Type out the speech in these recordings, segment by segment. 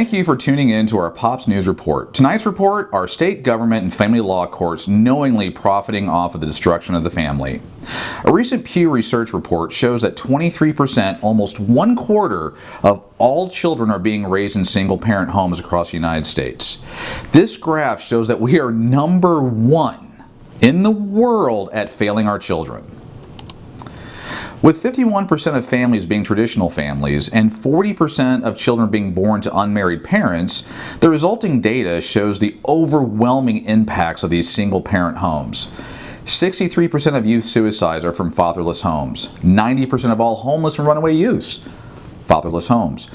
Thank you for tuning in to our Pops News Report. Tonight's report, our state government and family law courts knowingly profiting off of the destruction of the family. A recent Pew Research report shows that 23%, almost 1/4 of all children are being raised in single-parent homes across the United States. This graph shows that we are number 1 in the world at failing our children. With 51% of families being traditional families and 40% of children being born to unmarried parents, the resulting data shows the overwhelming impacts of these single-parent homes. 63% of youth suicides are from fatherless homes. 90% of all homeless and runaway youths, fatherless homes.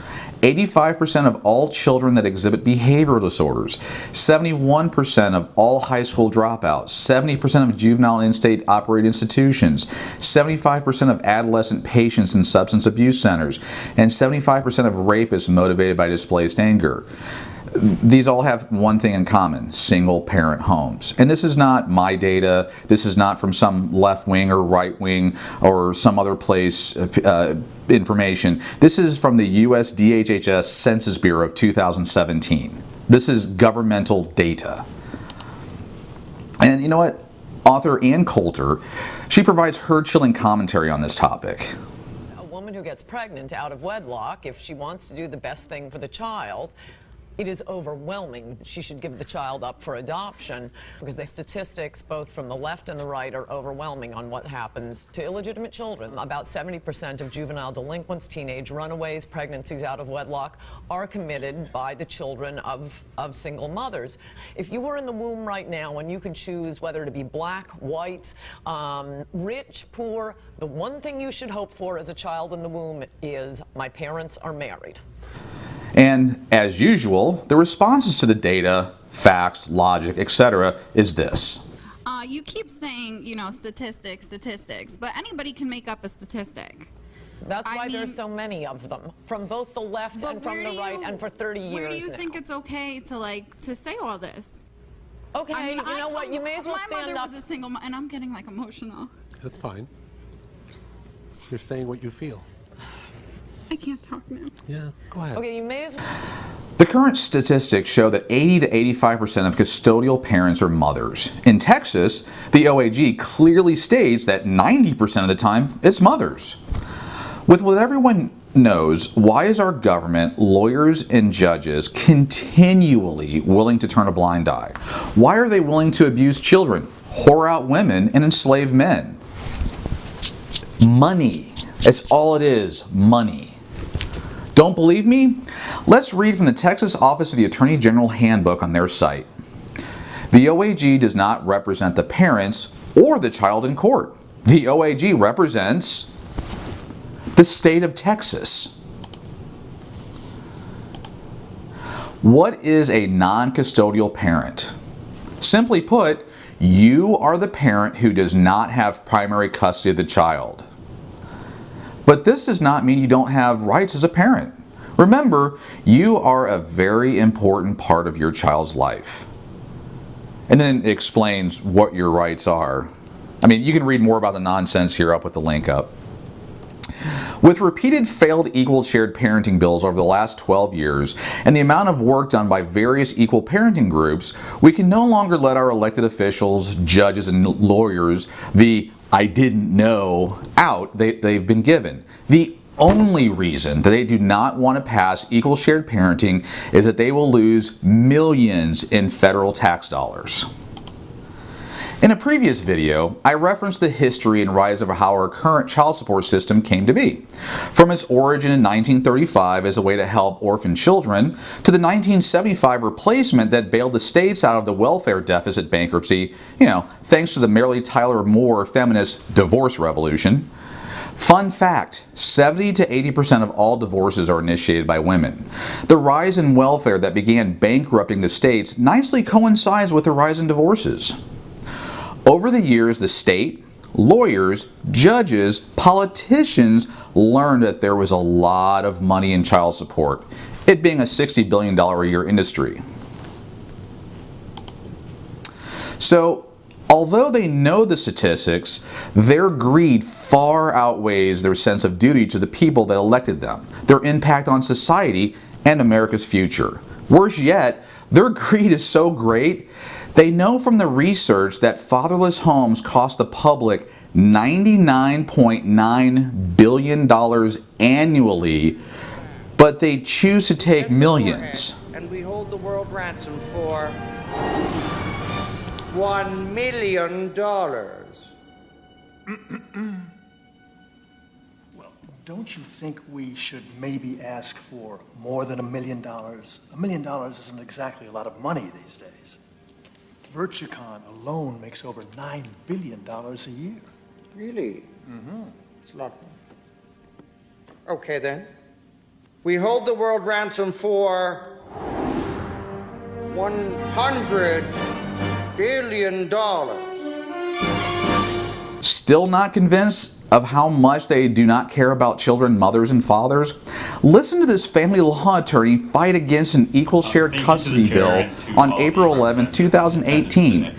85% of all children that exhibit behavioral disorders, 71% of all high school dropouts, 70% of juvenile and in-state operated institutions, 75% of adolescent patients in substance abuse centers, and 75% of rapists motivated by displaced anger. These all have one thing in common: single-parent homes. And this is not my data. This is not from some left-wing or right-wing or some other place information. This is from the U.S. DHHS Census Bureau of 2017. This is governmental data. And you know what? Author Ann Coulter, she provides her chilling commentary on this topic. A woman who gets pregnant out of wedlock, if she wants to do the best thing for the child, it is overwhelming. She should give the child up for adoption, because the statistics, both from the left and the right, are overwhelming on what happens to illegitimate children. About 70% of juvenile delinquents, teenage runaways, pregnancies out of wedlock are committed by the children of single mothers. If you were in the womb right now and you could choose whether to be black, white, rich, poor, the one thing you should hope for as a child in the womb is, my parents are married. And as usual, the responses to the data, facts, logic, etc. is this. You keep saying, you know, statistics, but anybody can make up a statistic. That's why there's so many of them, from both the left and from the right, and for 30 years now. Where do you think it's okay to say all this? Okay, I mean, you know what, you may as well stand up. My mother was a single mom, and I'm getting like emotional. That's fine. You're saying what you feel. I can't talk now. Yeah, go ahead. Okay, you may as well. The current statistics show that 80 to 85% of custodial parents are mothers. In Texas, the OAG clearly states that 90% of the time it's mothers. With what everyone knows, why is our government, lawyers, and judges continually willing to turn a blind eye? Why are they willing to abuse children, whore out women, and enslave men? Money. It's all it is, money. Don't believe me? Let's read from the Texas Office of the Attorney General Handbook on their site. The OAG does not represent the parents or the child in court. The OAG represents the state of Texas. What is a non-custodial parent? Simply put, you are the parent who does not have primary custody of the child. But this does not mean you don't have rights as a parent. Remember, you are a very important part of your child's life. And then it explains what your rights are. I mean, you can read more about the nonsense here. I'll put the link up. With repeated failed equal shared parenting bills over the last 12 years and the amount of work done by various equal parenting groups, we can no longer let our elected officials, judges, and lawyers the "I didn't know" out they've been given. The only reason that they do not want to pass equal shared parenting is that they will lose millions in federal tax dollars. In a previous video, I referenced the history and rise of how our current child support system came to be. From its origin in 1935 as a way to help orphan children, to the 1975 replacement that bailed the states out of the welfare deficit bankruptcy, thanks to the Mary Tyler Moore feminist divorce revolution. Fun fact, 70 to 80% of all divorces are initiated by women. The rise in welfare that began bankrupting the states nicely coincides with the rise in divorces. Over the years, the state, lawyers, judges, politicians learned that there was a lot of money in child support, it being a $60 billion a year industry. So, although they know the statistics, their greed far outweighs their sense of duty to the people that elected them, their impact on society, and America's future. Worse yet, their greed is so great, they know from the research that fatherless homes cost the public $99.9 billion annually, but they choose to take millions. And we hold the world ransom for $1 million. Well, don't you think we should maybe ask for more than $1 million? $1 million isn't exactly a lot of money these days. Virtucon alone makes over $9 billion a year. Really? Mm-hmm. It's a lot more. Okay, then. We hold the world ransom for $100 billion. Still not convinced of how much they do not care about children, mothers, and fathers? Listen to this family law attorney fight against an equal shared custody bill on April 11, 2018,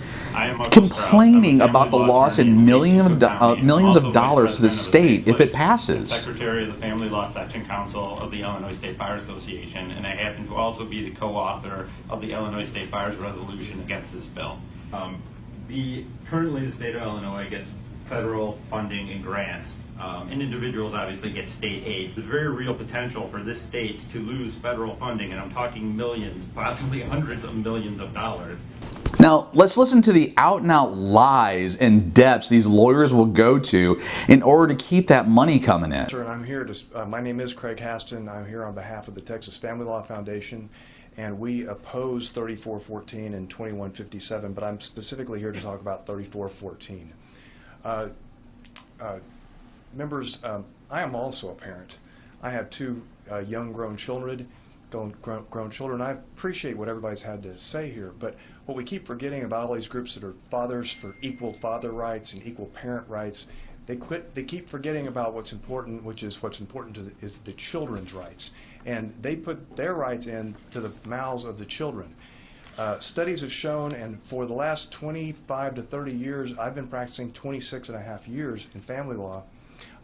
complaining about the loss in millions of dollars to the state if it passes. Secretary of the Family Law Section Council of the Illinois State Bar Association, and I happen to also be the co-author of the Illinois State Bar's resolution against this bill. Currently the state of Illinois gets federal funding and grants, and individuals obviously get state aid. There's very real potential for this state to lose federal funding, and I'm talking millions, possibly hundreds of millions of dollars. Now, let's listen to the out-and-out lies and depths these lawyers will go to in order to keep that money coming in. Sir, and I'm here to, my name is Craig Hasten. I'm here on behalf of the Texas Family Law Foundation, and we oppose 3414 and 2157, but I'm specifically here to talk about 3414. Members, I am also a parent. I have two young grown children. I appreciate what everybody's had to say here, but what we keep forgetting about all these groups that are fathers for equal father rights and equal parent rights, they keep forgetting about what's important, which is what's important is the children's rights, and they put their rights into the mouths of the children. Studies have shown, and for the last 25 to 30 years, I've been practicing 26 and a half years in family law,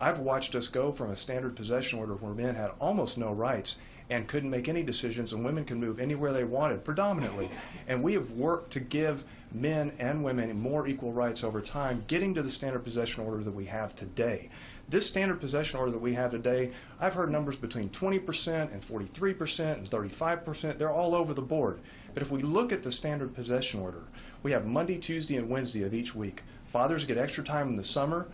I've watched us go from a standard possession order where men had almost no rights and couldn't make any decisions, and women could move anywhere they wanted, predominantly. And we have worked to give men and women more equal rights over time, getting to the standard possession order that we have today. This standard possession order that we have today, I've heard numbers between 20% and 43% and 35%. They're all over the board. But if we look at the standard possession order, we have Monday, Tuesday, and Wednesday of each week. Fathers get extra time in the summer.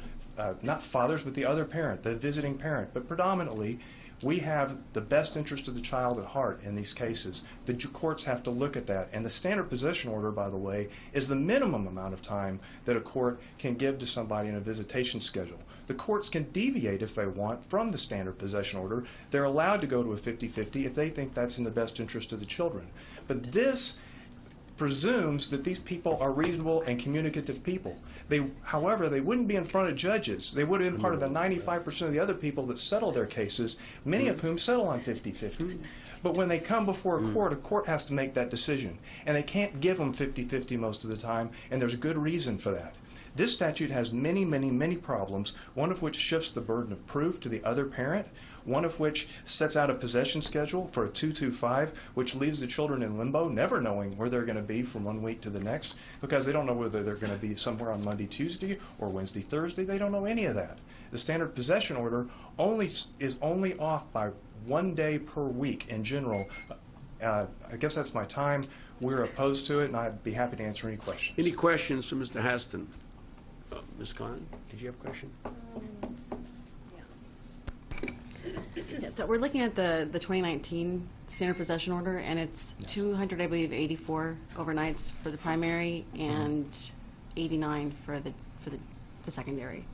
Not fathers, but the other parent, the visiting parent. But predominantly, we have the best interest of the child at heart in these cases. The courts have to look at that. And the standard possession order, by the way, is the minimum amount of time that a court can give to somebody in a visitation schedule. The courts can deviate if they want from the standard possession order. They're allowed to go to a 50-50 if they think that's in the best interest of the children. But this presumes that these people are reasonable and communicative people. However, they wouldn't be in front of judges. They would have been part of the 95% of the other people that settle their cases, many of whom settle on 50-50. But when they come before a court has to make that decision. And they can't give them 50-50 most of the time, and there's a good reason for that. This statute has many, many, many problems, one of which shifts the burden of proof to the other parent, one of which sets out a possession schedule for a 2-2-5, which leaves the children in limbo, never knowing where they're going to be from one week to the next, because they don't know whether they're going to be somewhere on Monday, Tuesday, or Wednesday, Thursday. They don't know any of that. The standard possession order is only off by 1 day per week in general. I guess that's my time. We're opposed to it, and I'd be happy to answer any questions. Any questions for Mr. Hasten? Ms. Calanni, did you have a question? Yeah, so we're looking at the 2019 standard possession order, and it's 200, I believe, 84 overnights for the primary and 89 for the secondary.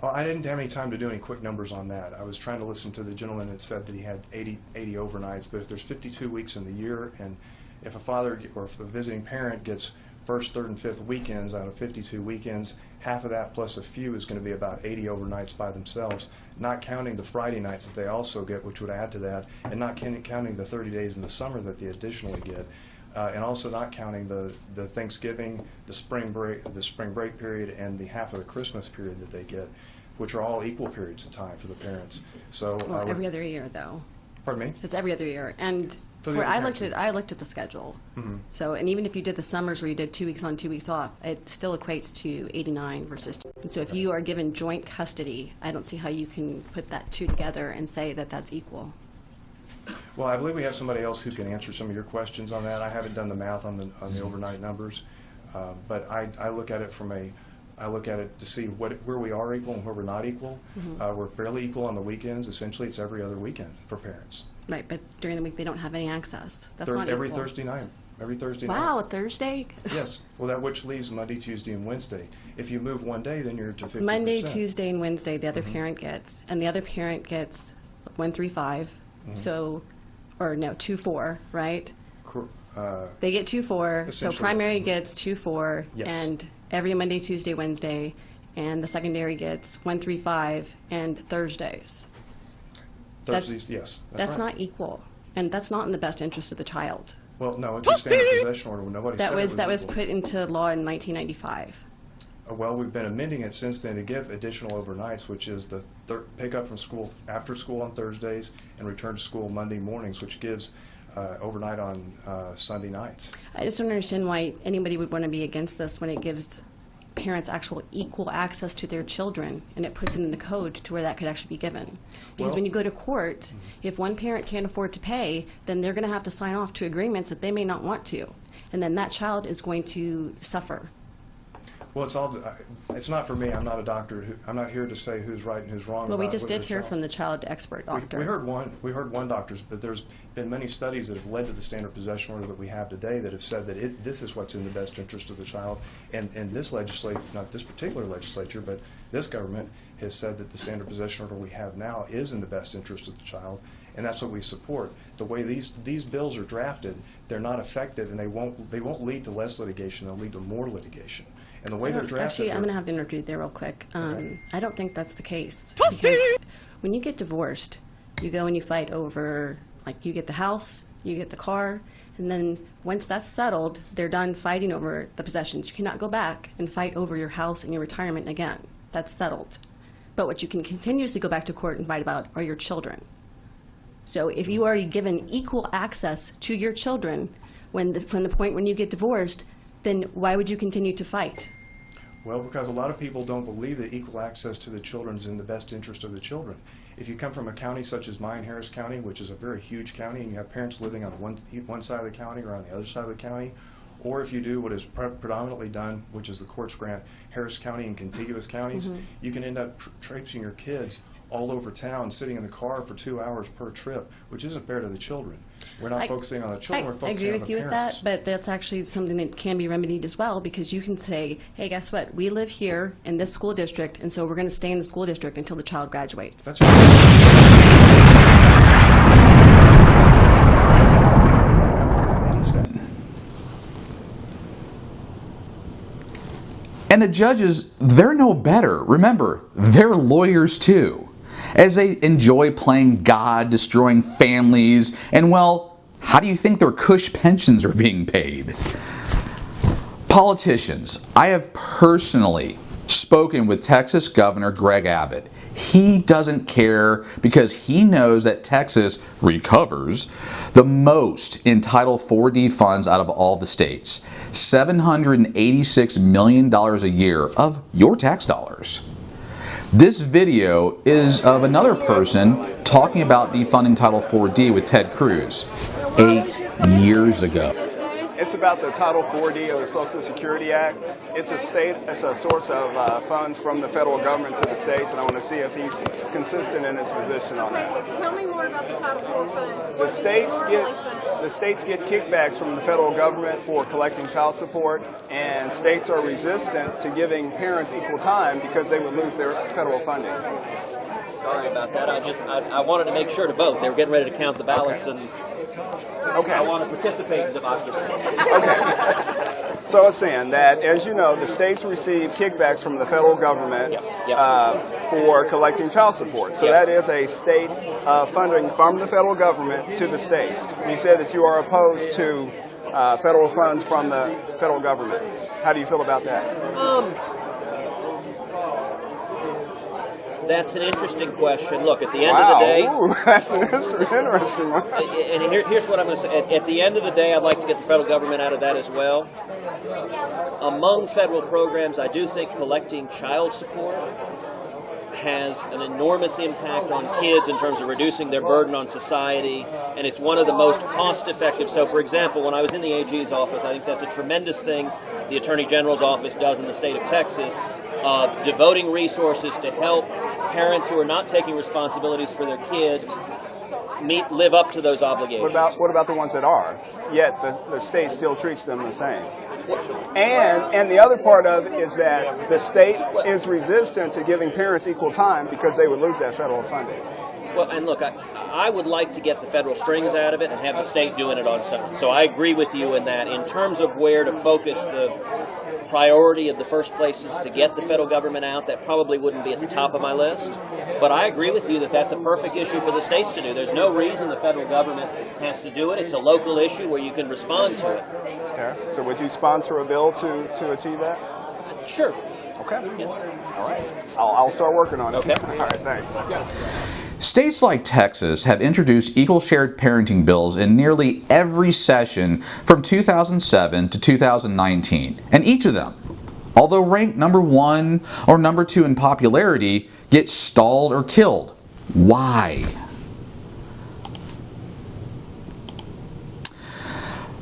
Well, I didn't have any time to do any quick numbers on that. I was trying to listen to the gentleman that said that he had 80 overnights, but if there's 52 weeks in the year, and if a father or if a visiting parent gets first, third, and fifth weekends out of 52 weekends, half of that plus a few is going to be about 80 overnights by themselves, not counting the Friday nights that they also get, which would add to that, and not counting the 30 days in the summer that they additionally get, and also not counting the Thanksgiving, the spring break period, and the half of the Christmas period that they get, which are all equal periods of time for the parents. So Well, every other year, though. Pardon me? It's every other year. And For the I other looked at the schedule. Mm-hmm. So, and even if you did the summers where you did 2 weeks on, 2 weeks off, it still equates to 89 versus. And so if you are given joint custody, I don't see how you can put that two together and say that that's equal. Well, I believe we have somebody else who can answer some of your questions on that. I haven't done the math on the overnight numbers, but I look at it to see where we are equal and where we're not equal. Mm-hmm. We're fairly equal on the weekends. Essentially, it's every other weekend for parents. Right, but during the week they don't have any access. That's not Every equal. Thursday night. Every Thursday night. Wow, a Thursday? Yes. Well, that which leaves Monday, Tuesday, and Wednesday. If you move one day, then you're to 50%. Monday, Tuesday, and Wednesday the other Mm-hmm. parent gets, and the other parent gets 135. Mm-hmm. So, or no, 2-4, right? Uh, They get 2-4. So Essentially, primary yes. gets 2-4, Yes. and every Monday, Tuesday, Wednesday, and the secondary gets 135 and Thursdays. Thursdays, yes. That's right. not equal, and that's not in the best interest of the child. Well, no, it's a standard possession order. Nobody said That was equal. put into law in 1995. Well, we've been amending it since then to give additional overnights, which is the pick up from school after school on Thursdays and return to school Monday mornings, which gives overnight on Sunday nights. I just don't understand why anybody would want to be against this when it gives parents actual equal access to their children, and it puts it in the code to where that could actually be given. Because when you go to court, if one parent can't afford to pay, then they're going to have to sign off to agreements that they may not want to, and then that child is going to suffer. Well, it's not for me. I'm not a doctor. I'm not here to say who's right and who's wrong. Well, we about just what did their hear child- from the child expert doctor. We heard one doctor, but there's been many studies that have led to the standard possession order that we have today that have said that this is what's in the best interest of the child. And this legislature, not this particular legislature, but this government has said that the standard possession order we have now is in the best interest of the child, and that's what we support. The way these bills are drafted, they're not effective, and they won't lead to less litigation. They'll lead to more litigation. And the way they're drafted, Actually, I'm going to have to interrupt you there real quick. I don't think that's the case. Because when you get divorced, you go and you fight over, like, you get the house, you get the car, and then once that's settled, they're done fighting over the possessions. You cannot go back and fight over your house and your retirement again. That's settled. But what you can continuously go back to court and fight about are your children. So if you are already given equal access to your children from the point when you get divorced, then why would you continue to fight? Well, because a lot of people don't believe that equal access to the children is in the best interest of the children. If you come from a county such as mine, Harris County, which is a very huge county, and you have parents living on one side of the county or on the other side of the county, or if you do what is predominantly done, which is the courts grant Harris County and contiguous counties, you can end up traipsing your kids all over town, sitting in the car for 2 hours per trip, which isn't fair to the children. We're not focusing on the children, we're I focusing agree on with the you with parents. that, but that's actually something that can be remedied as well, because you can say, hey, guess what? We live here in this school district, and so we're going to stay in the school district until the child graduates. That's right. And the judges, they're no better. Remember, they're lawyers too. As they enjoy playing God, destroying families, and well, how do you think their cush pensions are being paid? Politicians, I have personally spoken with Texas Governor Greg Abbott. He doesn't care because he knows that Texas recovers the most in Title 4D funds out of all the states. $786 million a year of your tax dollars. This video is of another person talking about defunding Title 4D with Ted Cruz 8 years ago. It's about the Title 4D of the Social Security Act. It's a source of funds from the federal government to the states, and I want to see if he's consistent in his position on that. Tell me more about the Title 4 fund. The states get kickbacks from the federal government for collecting child support, and states are resistant to giving parents equal time because they would lose their federal funding. Sorry about that. I wanted to make sure to vote. They were getting ready to count the ballots, and I want to participate in democracy. Okay. So I was saying that, as you know, the states receive kickbacks from the federal government for collecting child support. So that is a state funding from the federal government to the states. And you said that you are opposed to federal funds from the federal government. How do you feel about that? That's an interesting question. Look, at the end of the day... Ooh, that's an interesting one. And here's what I'm going to say. At the end of the day, I'd like to get the federal government out of that as well. Among federal programs, I do think collecting child support has an enormous impact on kids in terms of reducing their burden on society, and it's one of the most cost-effective. So, for example, when I was in the AG's office, I think that's a tremendous thing the Attorney General's office does in the state of Texas, devoting resources to help parents who are not taking responsibilities for their kids live up to those obligations. What about the ones that are? Yet the state still treats them the same. And the other part of it is that the state is resistant to giving parents equal time because they would lose that federal funding. Well, and look, I would like to get the federal strings out of it and have the state doing it on its own. So I agree with you in that. In terms of where to focus the priority of the first places to get the federal government out, that probably wouldn't be at the top of my list. But I agree with you that that's a perfect issue for the states to do. There's no reason the federal government has to do it. It's a local issue where you can respond to it. Okay. So would you sponsor a bill to achieve that? Sure. Okay. Yeah. All right. I'll start working on it. Okay. All right, thanks. States like Texas have introduced equal shared parenting bills in nearly every session from 2007 to 2019, and each of them, although ranked number 1 or number 2 in popularity, gets stalled or killed. Why?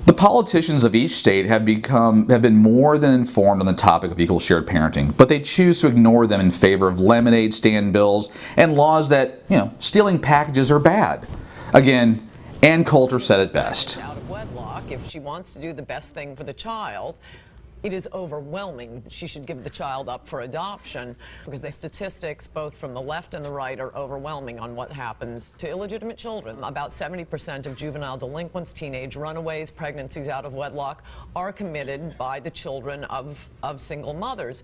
The politicians of each state have been more than informed on the topic of equal shared parenting, but they choose to ignore them in favor of lemonade stand bills and laws that, stealing packages are bad. Again, Ann Coulter said it best. Out of wedlock, if she wants to do the best thing for the child, it is overwhelming. She should give the child up for adoption because the statistics, both from the left and the right, are overwhelming on what happens to illegitimate children. About 70% of juvenile delinquents, teenage runaways, pregnancies out of wedlock are committed by the children of single mothers.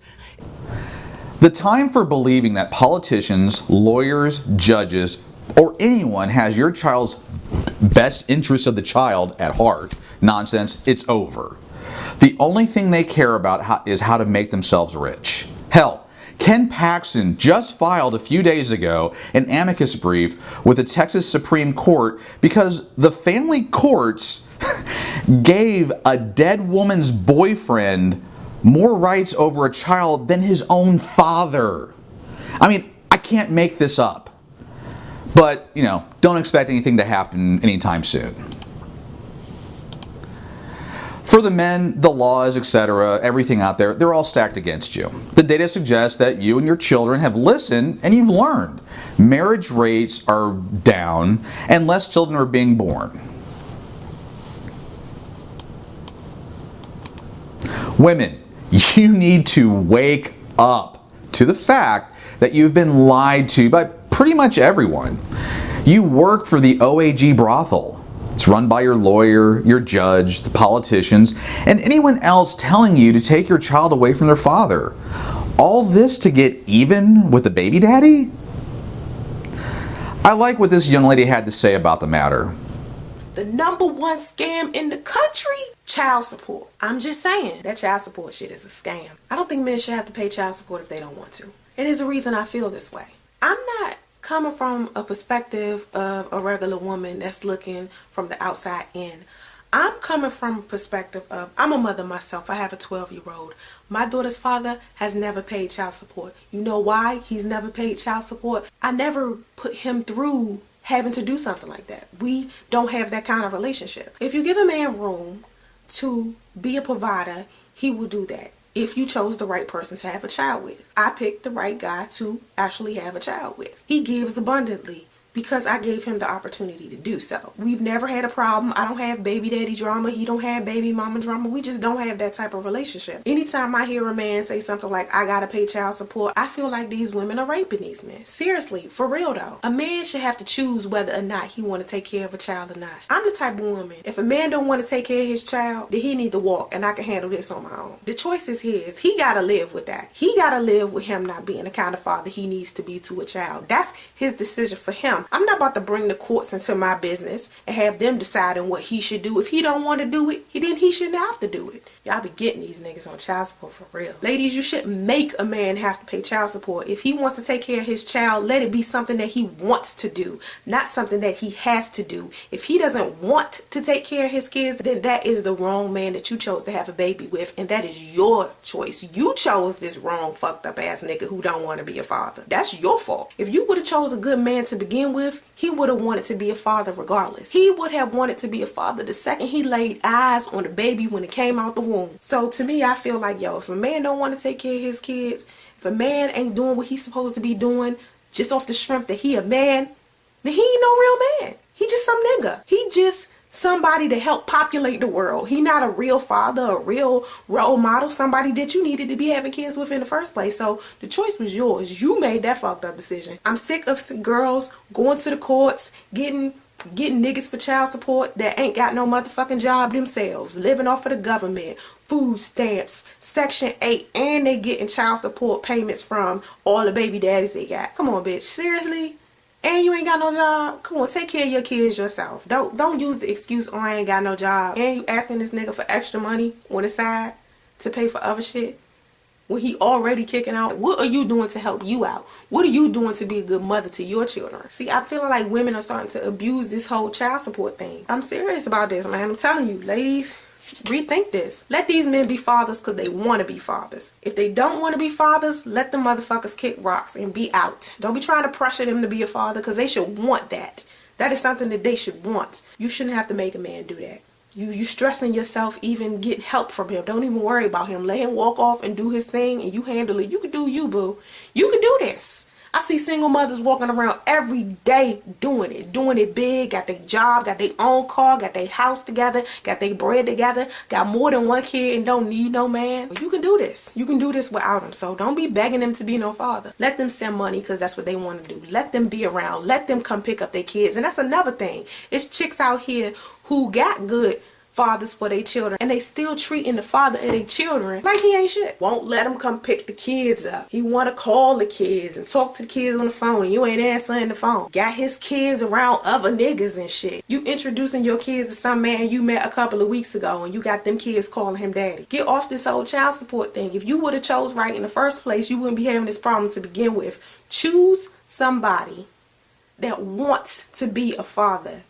The time for believing that politicians, lawyers, judges, or anyone has your child's best interest of the child at heart, nonsense, it's over. The only thing they care about is how to make themselves rich. Hell, Ken Paxton just filed a few days ago an amicus brief with the Texas Supreme Court because the family courts gave a dead woman's boyfriend more rights over a child than his own father. I mean, I can't make this up. But, don't expect anything to happen anytime soon. For the men, the laws, etc., everything out there, they're all stacked against you. The data suggests that you and your children have listened and you've learned. Marriage rates are down and less children are being born. Women, you need to wake up to the fact that you've been lied to by pretty much everyone. You work for the OAG brothel. It's run by your lawyer, your judge, the politicians, and anyone else telling you to take your child away from their father. All this to get even with the baby daddy? I like what this young lady had to say about the matter. The #1 scam in the country? Child support. I'm just saying, that child support shit is a scam. I don't think men should have to pay child support if they don't want to. And there's a reason I feel this way. I'm not coming from a perspective of a regular woman that's looking from the outside in. I'm coming from a perspective of, I'm a mother myself. I have a 12-year-old. My daughter's father has never paid child support. You know why he's never paid child support? I never put him through having to do something like that. We don't have that kind of relationship. If you give a man room to be a provider, he will do that. If you chose the right person to have a child with. I picked the right guy to actually have a child with. He gives abundantly because I gave him the opportunity to do so. We've never had a problem. I don't have baby daddy drama. He don't have baby mama drama. We just don't have that type of relationship. Anytime I hear a man say something like, I gotta pay child support, I feel like these women are raping these men. Seriously, for real though. A man should have to choose whether or not he want to take care of a child or not. I'm the type of woman, if a man don't want to take care of his child, then he need to walk and I can handle this on my own. The choice is his. He gotta live with that. He gotta live with him not being the kind of father he needs to be to a child. That's his decision for him. I'm not about to bring the courts into my business and have them deciding what he should do. If he don't want to do it, then he shouldn't have to do it. Y'all be getting these niggas on child support for real. Ladies, you shouldn't make a man have to pay child support. If he wants to take care of his child, let it be something that he wants to do, not something that he has to do. If he doesn't want to take care of his kids, then that is the wrong man that you chose to have a baby with, and that is your choice. You chose this wrong, fucked up ass nigga who don't want to be a father. That's your fault. If you would have chose a good man to begin with, he would have wanted to be a father regardless. He would have wanted to be a father the second he laid eyes on the baby when it came out the womb. So to me, I feel like, yo, if a man don't want to take care of his kids, if a man ain't doing what he's supposed to be doing just off the strength that he a man, then he ain't no real man. He just some nigga. He just somebody to help populate the world. He not a real father, a real role model, somebody that you needed to be having kids with in the first place. So the choice was yours. You made that fucked up decision. I'm sick of girls going to the courts, getting niggas for child support that ain't got no motherfucking job themselves, living off of the government, food stamps, Section 8, and they getting child support payments from all the baby daddies they got. Come on, bitch. Seriously? And you ain't got no job? Come on, take care of your kids yourself. Don't use the excuse, oh, I ain't got no job. And you asking this nigga for extra money on the side to pay for other shit when he already kicking out. What are you doing to help you out? What are you doing to be a good mother to your children? See, I'm feeling like women are starting to abuse this whole child support thing. I'm serious about this, man. I'm telling you, ladies, rethink this. Let these men be fathers because they want to be fathers. If they don't want to be fathers, let them motherfuckers kick rocks and be out. Don't be trying to pressure them to be a father because they should want that. That is something that they should want. You shouldn't have to make a man do that. You stressing yourself even getting help from him. Don't even worry about him. Let him walk off and do his thing and you handle it. You can do you, boo. You can do this. I see single mothers walking around every day doing it big, got their job, got their own car, got their house together, got their bread together, got more than one kid and don't need no man. You can do this. You can do this without him. So don't be begging them to be no father. Let them send money because that's what they want to do. Let them be around. Let them come pick up their kids. And that's another thing. It's chicks out here who got good fathers for their children and they still treating the father of their children like he ain't shit. Won't let them come pick the kids up. He want to call the kids and talk to the kids on the phone and you ain't answering the phone. Got his kids around other niggas and shit. You introducing your kids to some man you met a couple of weeks ago and you got them kids calling him daddy. Get off this whole child support thing. If you would have chose right in the first place, you wouldn't be having this problem to begin with. Choose somebody that wants to be a father.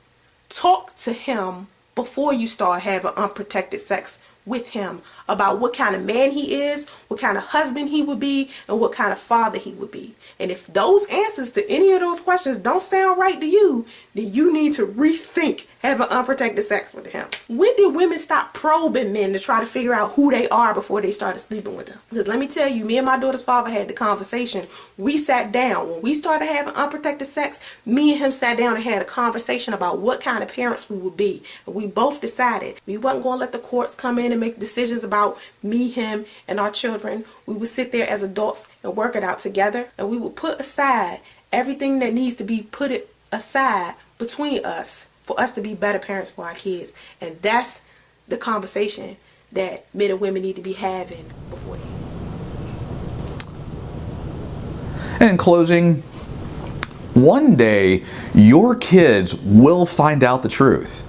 Talk to him before you start having unprotected sex with him about what kind of man he is, what kind of husband he would be, and what kind of father he would be. And if those answers to any of those questions don't sound right to you, then you need to rethink having unprotected sex with him. When did women stop probing men to try to figure out who they are before they started sleeping with them? Because let me tell you, me and my daughter's father had the conversation. We sat down. When we started having unprotected sex, me and him sat down and had a conversation about what kind of parents we would be. And we both decided we wasn't going to let the courts come in and make decisions about me, him, and our children. We would sit there as adults and work it out together. And we would put aside everything that needs to be put aside between us for us to be better parents for our kids. And that's the conversation that men and women need to be having before they. And in closing, one day your kids will find out the truth.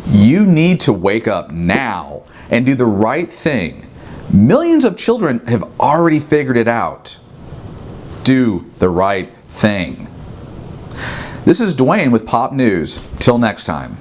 You need to wake up now and do the right thing. Millions of children have already figured it out. Do the right thing. This is Dwayne with Pop News. Till next time.